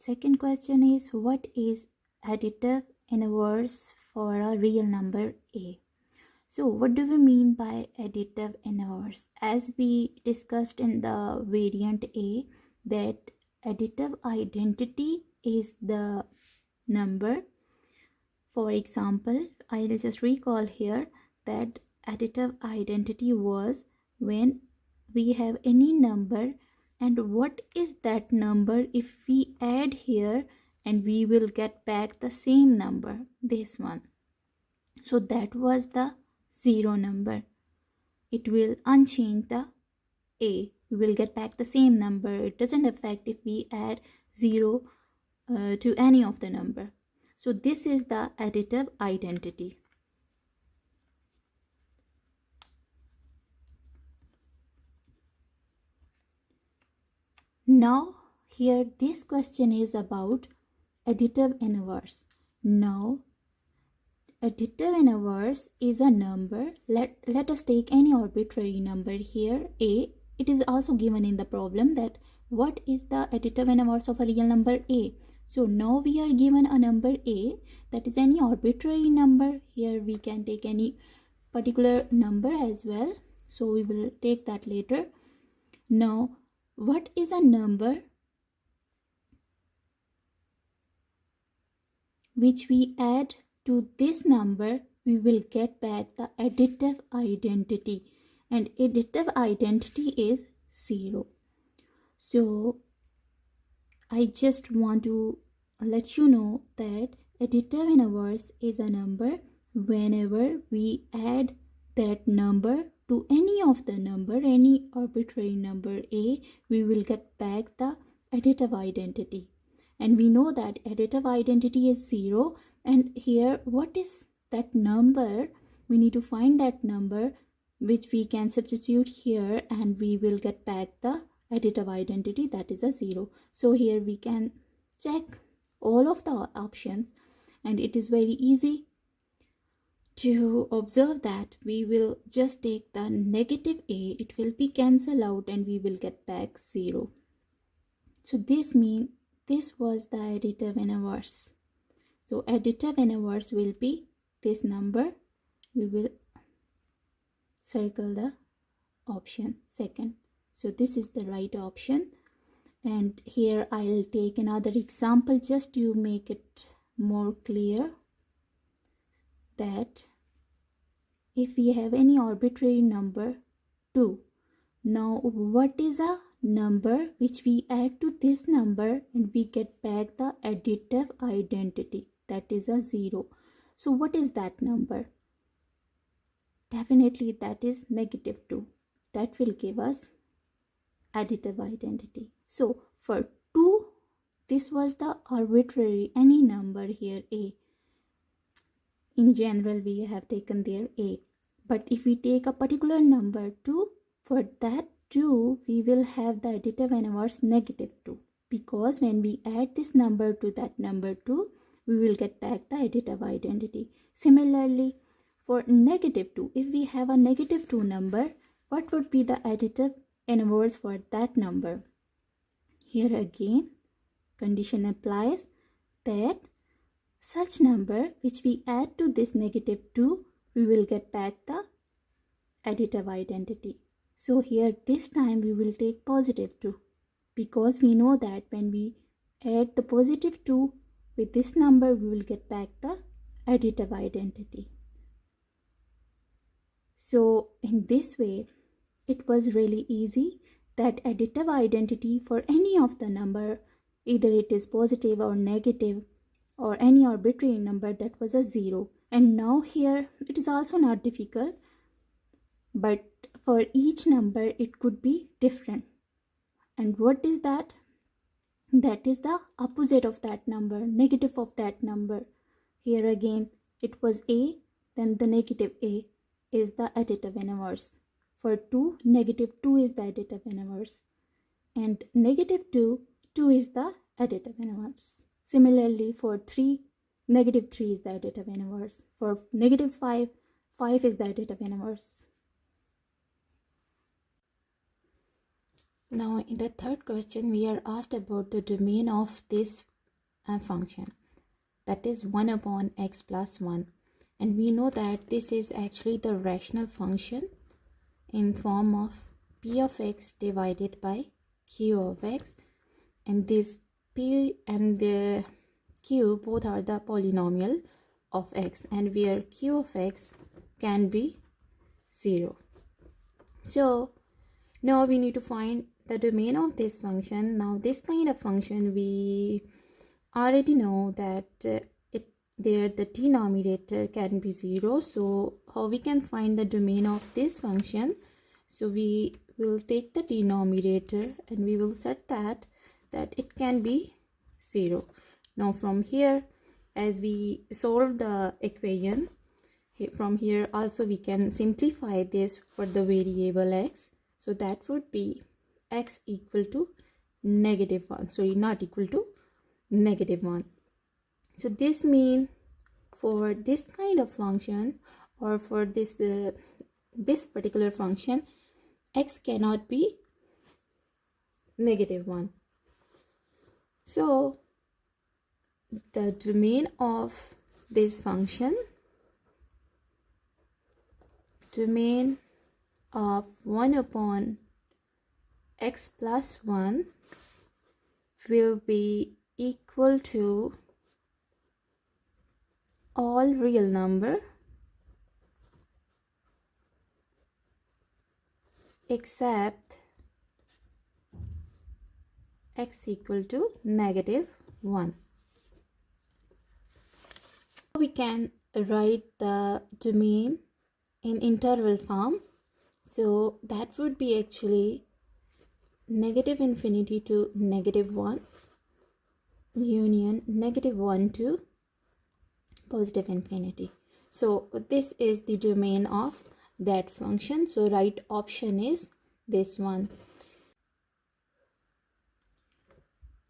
Second question is, what is additive inverse for a real number a? So what do we mean by additive inverse? As we discussed in the variant a, that additive identity is the number. For example, I'll just recall here that additive identity was when we have any number, and what is that number if we add here, and we will get back the same number, this one. So that was the zero number. It will unchange the a. We will get back the same number. It doesn't affect if we add 0 to any of the number. So this is the additive identity. Now here this question is about additive inverse. Now additive inverse is a number. Let us take any arbitrary number here, a. It is also given in the problem that what is the additive inverse of a real number a. So now we are given a number a, that is any arbitrary number. Here we can take any particular number as well, so we will take that later. Now what is a number which we add to this number, we will get back the additive identity, and additive identity is 0. So I just want to let you know that additive inverse is a number whenever we add that number to any of the number, any arbitrary number a, we will get back the additive identity. And we know that additive identity is 0, and here what is that number? We need to find that number which we can substitute here, and we will get back the additive identity, that is a 0. So here we can check all of the options, and it is very easy to observe that we will just take the negative a, it will be cancelled out, and we will get back 0. So this means this was the additive inverse. So additive inverse will be this number. We will circle the option second. So this is the right option. And here I'll take another example just to make it more clear, that if we have any arbitrary number 2, now what is a number which we add to this number and we get back the additive identity, that is a 0. So what is that number? Definitely that is negative 2. That will give us additive identity. So for 2, this was the arbitrary any number here a. In general we have taken there a, but if we take a particular number 2, for that 2 we will have the additive inverse negative 2, because when we add this number to that number 2, we will get back the additive identity. Similarly for negative 2, if we have a negative 2 number, what would be the additive inverse for that number? Here again condition applies that such number which we add to this negative 2, we will get back the additive identity. So here this time we will take positive 2, because we know that when we add the positive 2 with this number, we will get back the additive identity. So in this way, it was really easy, that additive identity for any of the number, either it is positive or negative or any arbitrary number, that was a 0. And now here it is also not difficult, but for each number it could be different. And what is that? That is the opposite of that number, negative of that number. Here again it was a, then the negative a is the additive inverse. For 2, negative 2 is the additive inverse, and negative 2 is the additive inverse. Similarly for 3, negative 3 is the additive inverse. For negative 5 is the additive inverse. Now in the third question we are asked about the domain of this function, that is 1 upon x plus 1, and we know that this is actually the rational function in form of p of x divided by q of x, and this p and the q both are the polynomial of x, and where q of x can be 0. So now we need to find the domain of this function. Now this kind of function, we already know that the denominator can be 0. So how we can find the domain of this function? So we will take the denominator and we will set that it can be 0. Now from here, as we solve the equation, from here also we can simplify this for the variable x. So that would be x equal to -1, sorry, not equal to -1. So this means for this kind of function, or for this particular function, x cannot be -1. So the domain of this function, domain of 1 upon x plus 1 will be equal to all real number except x equal to -1. We can write the domain in interval form. So that would be actually -infinity to -1 union -1 to positive infinity. So this is the domain of that function. So right option is this one.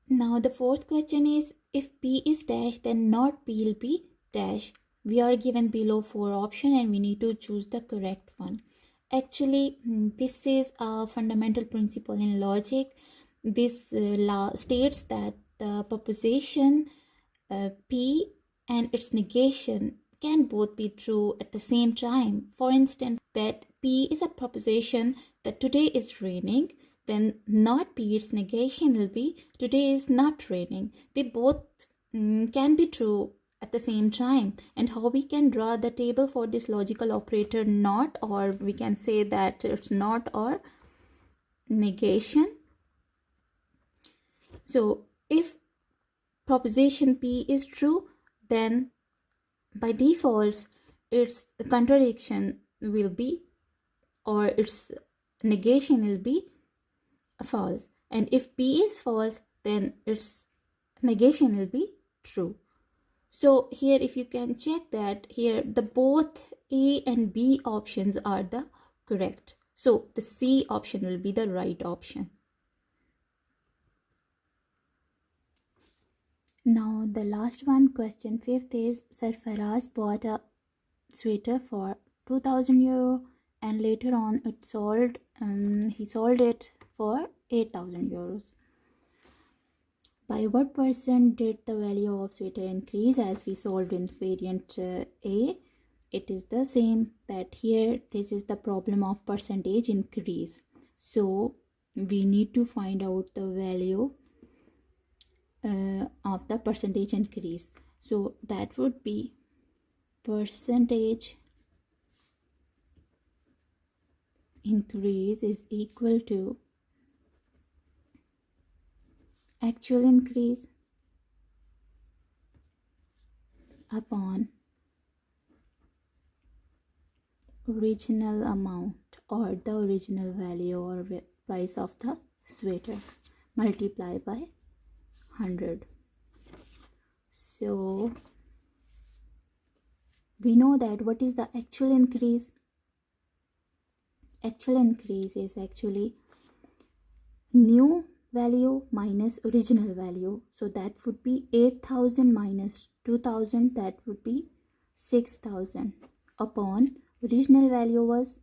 Now the fourth question is, if p is dash, then not p will be dash. We are given below 4 options and we need to choose the correct one. Actually, this is a fundamental principle in logic. This law states that the proposition p and its negation can both be true at the same time. For instance, that p is a proposition that today is raining, then not p, its negation will be today is not raining. They both can be true at the same time. And how we can draw the table for this logical operator not, or we can say that it's not or negation. So if proposition p is true, then by default its contradiction will be, or its negation will be false. And if p is false, then its negation will be true. So here, if you can check that here, the both A and B options are the correct. So the C option will be the right option. Now the last one, question 5th is, Sarfaraz bought a sweater for 2000 euro and later on he sold it for 8000 euros. By what percent did the value of sweater increase as we solved in variant A? It is the same, that here this is the problem of percentage increase. So we need to find out the value of the percentage increase. So that would be percentage increase is equal to actual increase upon original amount, or the original value or price of the sweater, multiplied by 100. So we know that what is the actual increase? Actual increase is actually new value minus original value. So that would be 8000 minus 2000, that would be 6000, upon original value was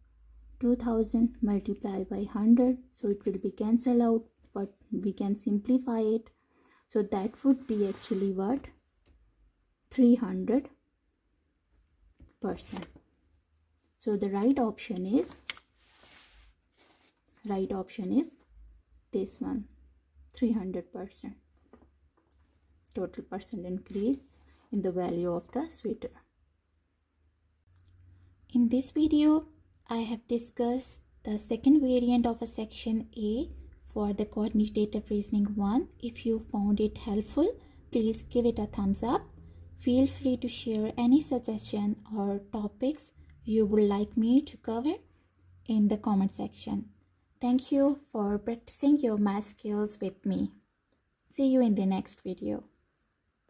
2000 multiplied by 100. So it will be cancelled out, but we can simplify it. So that would be actually what? 300%. So the right option is this one, 300%. Total percent increase in the value of the sweater. In this video, I have discussed the second variant of a section A for the quantitative reasoning 1. If you found it helpful, please give it a thumbs up. Feel free to share any suggestion or topics you would like me to cover in the comment section. Thank you for practicing your math skills with me. See you in the next video.